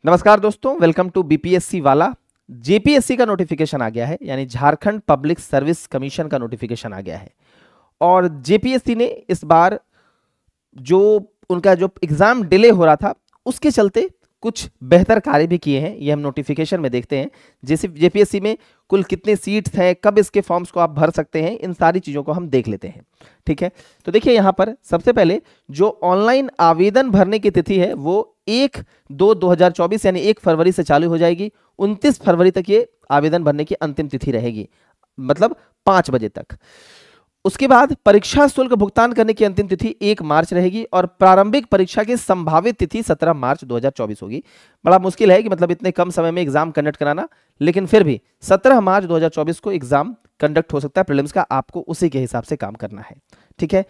नमस्कार दोस्तों, welcome to BPSC वाला। जेपीएससी का नोटिफिकेशन आ गया है, यानी झारखंड पब्लिक सर्विस कमीशन का नोटिफिकेशन आ गया है। और जेपीएससी ने इस बार जो उनका जो एग्जाम डिले हो रहा था उसके चलते कुछ बेहतर कार्य भी किए हैं। ये हम नोटिफिकेशन में देखते हैं। जैसे जेपीएससी में कुल कितने सीट्स हैं, कब इसके फॉर्म्स को आप भर सकते हैं, इन सारी चीज़ों को हम देख लेते हैं। ठीक है, तो देखिए यहाँ पर सबसे पहले जो ऑनलाइन आवेदन भरने की तिथि है वो 1/2/2024 यानी 1 फरवरी से चालू हो जाएगी। 29 फरवरी तक ये आवेदन भरने की अंतिम तिथि रहेगी, मतलब 5 बजे तक। उसके बाद परीक्षा शुल्क भुगतान करने की अंतिम तिथि 1 मार्च रहेगी और प्रारंभिक परीक्षा की संभावित तिथि 17 मार्च 2024 होगी। बड़ा मुश्किल है कि मतलब इतने कम समय में एग्जाम कंडक्ट कराना, लेकिन फिर भी 17 मार्च 2024 को एग्जाम कंडक्ट हो सकता है प्रीलिम्स का। आपको उसी के हिसाब से काम करना है। ठीक है,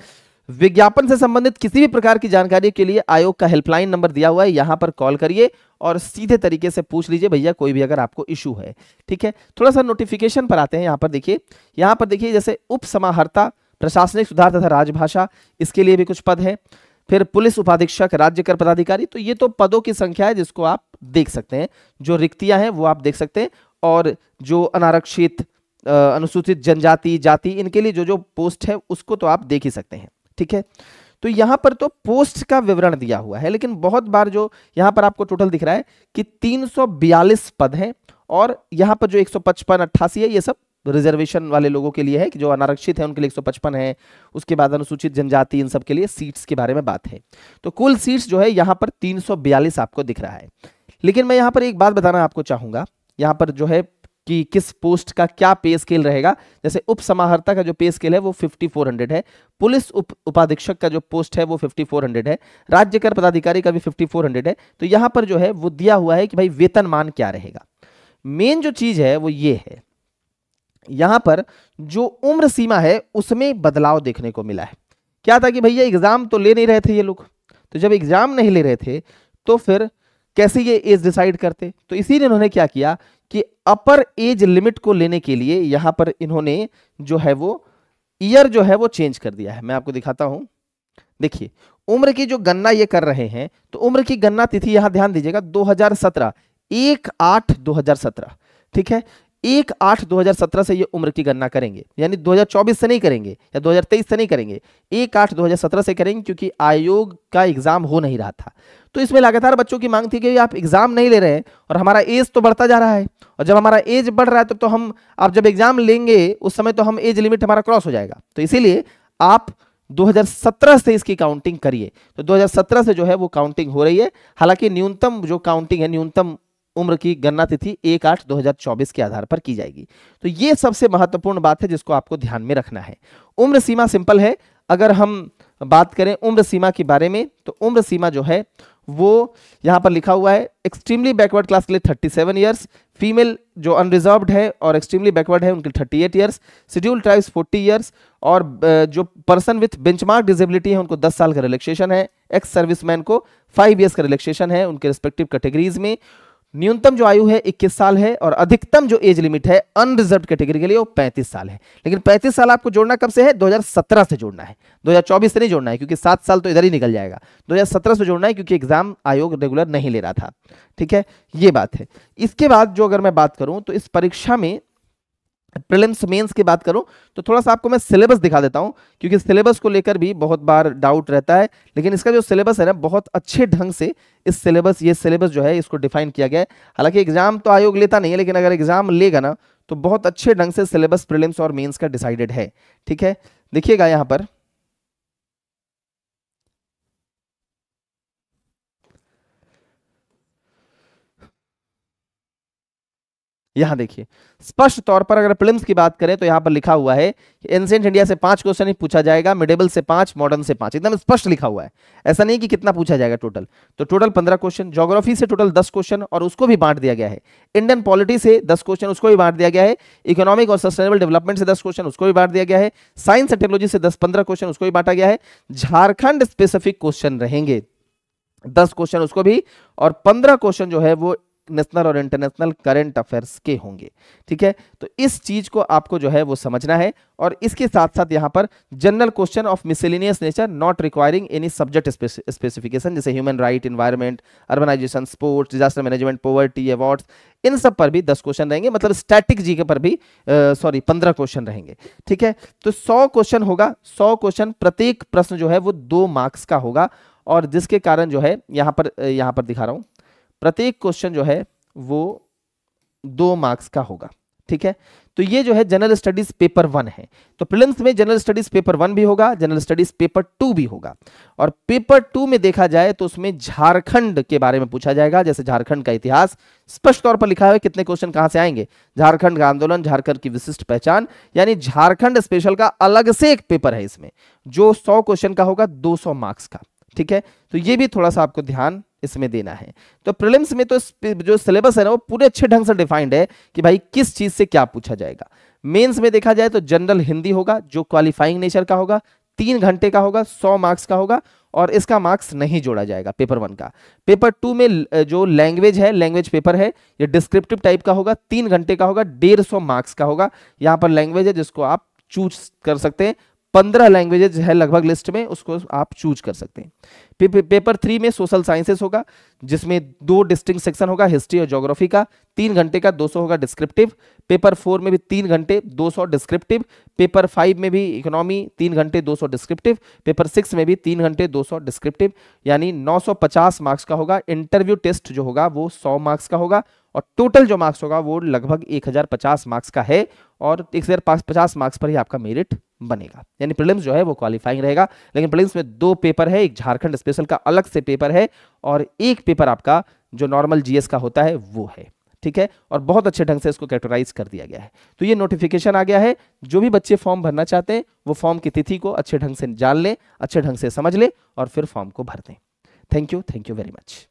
विज्ञापन से संबंधित किसी भी प्रकार की जानकारी के लिए आयोग का हेल्पलाइन नंबर दिया हुआ है, यहां पर कॉल करिए और सीधे तरीके से पूछ लीजिए भैया कोई भी अगर आपको इशू है। ठीक है, थोड़ा सा नोटिफिकेशन पर आते हैं। यहाँ पर देखिए जैसे उप समाहर्ता प्रशासनिक सुधार तथा राजभाषा, इसके लिए भी कुछ पद है। फिर पुलिस उपाधीक्षक, राज्य कर पदाधिकारी, तो ये तो पदों की संख्या है जिसको आप देख सकते हैं। जो रिक्तियां हैं वो आप देख सकते हैं, और जो अनारक्षित, अनुसूचित जनजाति, जाति, इनके लिए जो जो पोस्ट है उसको तो आप देख ही सकते हैं। ठीक है, तो यहां पर तो पोस्ट का विवरण दिया हुआ है, लेकिन बहुत बार जो यहां पर आपको टोटल दिख रहा है कि 342 पद हैं, और यहां पर जो 155, 88 है ये सब रिजर्वेशन वाले लोगों के लिए है, कि जो अनारक्षित है उनके लिए 155 है। उसके बाद अनुसूचित जनजाति, इन सब के लिए सीट्स के बारे में बात है। तो कुल सीट्स जो है यहां पर 342 आपको दिख रहा है। लेकिन मैं यहां पर एक बात बताना आपको चाहूंगा, यहां पर जो है कि किस पोस्ट का क्या पे स्केल रहेगा। जैसे उप समाहर्ता का जो पे स्केल है वो 5400 है, पुलिस उपाधीक्षक का जो पोस्ट है वो 5400 है, राज्य कर पदाधिकारी का भी 5400 है। तो यहां पर जो है वो दिया हुआ है कि भाई वेतनमान क्या रहेगा। मेन जो चीज है वो ये है, यहां पर जो उम्र सीमा है उसमें बदलाव देखने को मिला है। क्या था कि भैया एग्जाम तो ले नहीं रहे थे ये लोग, तो जब एग्जाम नहीं ले रहे थे तो फिर कैसे ये एज डिसाइड करते। तो इसीलिए इन्होंने क्या किया कि अपर एज लिमिट को लेने के लिए यहां पर इन्होंने जो है वो ईयर जो है वो चेंज कर दिया है। मैं आपको दिखाता हूं, देखिए उम्र की जो गणना ये कर रहे हैं, तो उम्र की गणना तिथि यहां ध्यान दीजिएगा 2017, 1/8/2017। ठीक है, 1/8/2017 से ये उम्र की गणना करेंगे, यानी 2024 से नहीं करेंगे या 2023 से नहीं करेंगे, 1/8/2017 से करेंगे, क्योंकि आयोग का एग्जाम हो नहीं रहा था। तो इसमें लगातार बच्चों की मांग थी कि आप एग्जाम नहीं ले रहे हैं और हमारा एज तो बढ़ता जा रहा है, और जब हमारा एज बढ़ रहा है तो हम, आप जब एग्जाम लेंगे उस समय तो हम एज लिमिट हमारा क्रॉस हो जाएगा। तो इसीलिए आप 2017 से इसकी काउंटिंग करिए। तो 2017 से जो है वो काउंटिंग हो रही है। हालांकि न्यूनतम जो काउंटिंग है, न्यूनतम उम्र की गणना तिथि 1/8/2024 के आधार पर की जाएगी। तो ये सबसे महत्वपूर्ण बात है जिसको आपको ध्यान में रखना है। उम्र सीमा सिंपल है। अगर हम बात करें उम्र सीमा के बारे में, तो उम्र सीमा जो है वो यहां पर लिखा हुआ है, एक्सट्रीमली बैकवर्ड क्लास के लिए 37 ईयर्स, फीमेल जो अनरिजर्व्ड है और एक्सट्रीमली बैकवर्ड है उनके 38 ईयर्स, शेड्यूल ट्राइब्स 40 ईयर्स, और जो पर्सन विथ बेंचमार्क डिसेबिलिटी है उनको 10 साल का रिलैक्सेशन है। एक्स सर्विसमैन को 5 ईयर्स का रिलैक्सेशन है उनके रिस्पेक्टिव कैटेगरीज में। न्यूनतम जो आयु है 21 साल है, और अधिकतम जो एज लिमिट है अनरिजर्व्ड कैटेगरी के लिए वो 35 साल है। लेकिन 35 साल आपको जोड़ना कब से है? 2017 से जोड़ना है, 2024 से नहीं जोड़ना है, क्योंकि 7 साल तो इधर ही निकल जाएगा। 2017 से जोड़ना है क्योंकि एग्जाम आयोग रेगुलर नहीं ले रहा था। ठीक है, ये बात है। इसके बाद जो अगर मैं बात करूं तो इस परीक्षा में प्रीलिम्स मेंस की बात करूं तो थोड़ा सा आपको मैं सिलेबस दिखा देता हूं, क्योंकि सिलेबस को लेकर भी बहुत बार डाउट रहता है। लेकिन इसका जो सिलेबस है ना, बहुत अच्छे ढंग से ये सिलेबस जो है इसको डिफाइन किया गया है। हालांकि एग्जाम तो आयोग लेता नहीं है, लेकिन अगर एग्जाम लेगा ना तो बहुत अच्छे ढंग से सिलेबस प्रीलिम्स और मेंस का डिसाइडेड है। ठीक है, देखिएगा यहां पर यहां देखिए स्पष्ट तौर पर अगर प्रीलिम्स की बात करें तो यहां पर लिखा हुआ है कि एंशिएंट इंडिया से 5 क्वेश्चन ही पूछा जाएगा, मिडेबल से 5, मॉडर्न से 5, एकदम स्पष्ट लिखा हुआ है। ऐसा नहीं कि कितना पूछा जाएगा टोटल, तो टोटल 15 क्वेश्चन, ज्योग्राफी से टोटल 10 क्वेश्चन और उसको भी बांट दिया गया है। इंडियन पॉलिटी से 10 क्वेश्चन, उसको भी बांट दिया गया है। इकोनॉमिक और सस्टेनेबल डेवलपमेंट से 10 क्वेश्चन, उसको भी बांट दिया गया है। साइंस एंड टेक्नोलॉजी से 10-15 क्वेश्चन, उसको भी बांटा गया है। झारखंड स्पेसिफिक क्वेश्चन रहेंगे 10 क्वेश्चन उसको भी, और 15 क्वेश्चन जो है वो नेशनल और इंटरनेशनल करंट अफेयर्स के होंगे। ठीक है, तो इस चीज को आपको जो है वो समझना है। और इसके साथ साथ यहाँ पर general question of miscellaneous nature not requiring any subject specification, जैसे human right, environment, urbanisation, sports, disaster management, poverty, awards, इन सब पर भी 10 क्वेश्चन रहेंगे। मतलब स्टैटिक जीके पर भी 15 क्वेश्चन रहेंगे। ठीक है, तो 100 क्वेश्चन होगा। 100 क्वेश्चन, प्रत्येक प्रश्न जो है वो 2 मार्क्स का होगा। और जिसके कारण जो है यहाँ पर दिखा रहा हूं, प्रत्येक क्वेश्चन जो है वो 2 मार्क्स का होगा। ठीक है, तो ये जो है जनरल स्टडीज पेपर 1 है। तो प्रीलिम्स में जनरल स्टडीज पेपर 1 भी होगा, जनरल स्टडीज पेपर 2 भी होगा। और पेपर 2 में देखा जाए तो उसमें झारखंड के बारे में पूछा जाएगा। जैसे झारखंड का इतिहास स्पष्ट तौर पर लिखा है, कितने क्वेश्चन कहां से आएंगे, झारखंड का आंदोलन, झारखंड की विशिष्ट पहचान, यानी झारखंड स्पेशल का अलग से एक पेपर है इसमें, जो 100 क्वेश्चन का होगा, 200 मार्क्स का। ठीक है, तो ये भी थोड़ा सा आपको ध्यान इसमें देना है। तो प्रीलिम्स में तो जो सिलेबस है ना वो पूरे अच्छे ढंग से डिफाइंड है कि भाई किस चीज से क्या पूछा जाएगा। मेंस में देखा जाए तो जनरल हिंदी होगा, जो क्वालिफाइंग नेचर का होगा, 3 घंटे का होगा, 100 मार्क्स का होगा, और इसका मार्क्स नहीं जोड़ा जाएगा पेपर 1 का। पेपर 2 में जो लैंग्वेज है, लैंग्वेज पेपर है, ये डिस्क्रिप्टिव टाइप का होगा, 3 घंटे का होगा, 150 मार्क्स का होगा। यहां पर लैंग्वेज है जिसको आप चूज कर सकते हैं, 15 लैंग्वेजेज है लगभग लिस्ट में, उसको आप चूज कर सकते हैं। पेपर 3 में सोशल साइंसेस होगा, जिसमें 2 डिस्टिंक्ट सेक्शन होगा, हिस्ट्री और ज्योग्राफी का, 3 घंटे का, 200 होगा डिस्क्रिप्टिव। पेपर 4 में भी 3 घंटे, 200 डिस्क्रिप्टिव। पेपर 5 में भी इकोनॉमी 3 घंटे, 200 डिस्क्रिप्टिव। पेपर 6 में भी 3 घंटे, 200 डिस्क्रिप्टिव, यानी 950 मार्क्स का होगा। इंटरव्यू टेस्ट जो होगा वो 100 मार्क्स का होगा, और टोटल जो मार्क्स होगा वो लगभग 1050 मार्क्स का है, और 1050 मार्क्स पर ही आपका मेरिट बनेगा। यानी प्रीलिम्स जो है वो क्वालिफाइंग रहेगा। लेकिन प्रीलिम्स में 2 पेपर है, एक झारखंड स्पेशल का अलग से पेपर है, और एक पेपर आपका जो नॉर्मल जीएस का होता है वो है। ठीक है, और बहुत अच्छे ढंग से इसको कैटेगराइज कर दिया गया है। तो ये नोटिफिकेशन आ गया है। जो भी बच्चे फॉर्म भरना चाहते हैं वो फॉर्म की तिथि को अच्छे ढंग से जान लें, अच्छे ढंग से समझ लें, और फिर फॉर्म को भर दें। Thank you very much.